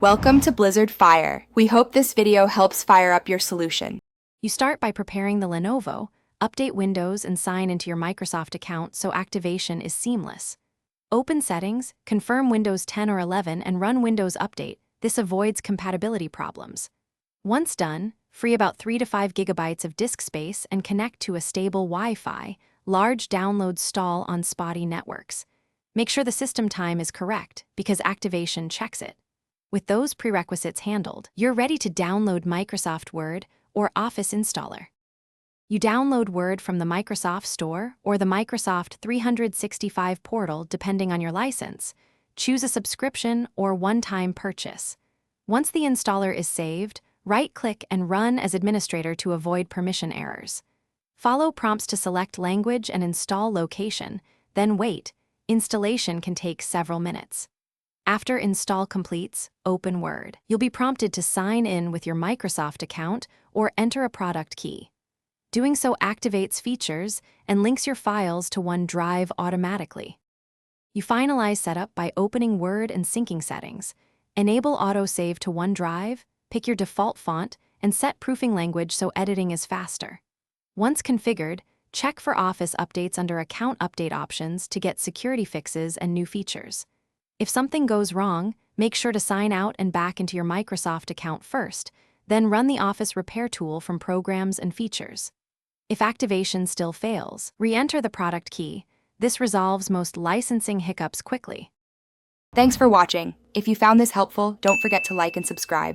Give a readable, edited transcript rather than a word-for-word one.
Welcome to Blizzard Fire. We hope this video helps fire up your solution. You start by preparing the Lenovo, update Windows and sign into your Microsoft account so activation is seamless. Open Settings, confirm Windows 10 or 11 and run Windows Update. This avoids compatibility problems. Once done, free about 3 to 5 gigabytes of disk space and connect to a stable Wi-Fi. Large downloads stall on spotty networks. Make sure the system time is correct because activation checks it. With those prerequisites handled, you're ready to download Microsoft Word or Office Installer. You download Word from the Microsoft Store or the Microsoft 365 portal depending on your license. Choose a subscription or one-time purchase. Once the installer is saved, right-click and run as administrator to avoid permission errors. Follow prompts to select language and install location, then wait. Installation can take several minutes. After install completes, open Word. You'll be prompted to sign in with your Microsoft account or enter a product key. Doing so activates features and links your files to OneDrive automatically. You finalize setup by opening Word and syncing settings. Enable autosave to OneDrive, pick your default font, and set proofing language so editing is faster. Once configured, check for Office updates under Account Update options to get security fixes and new features. If something goes wrong, make sure to sign out and back into your Microsoft account first, then run the Office repair tool from Programs and Features. If activation still fails, re-enter the product key. This resolves most licensing hiccups quickly. Thanks for watching. If you found this helpful, don't forget to like and subscribe.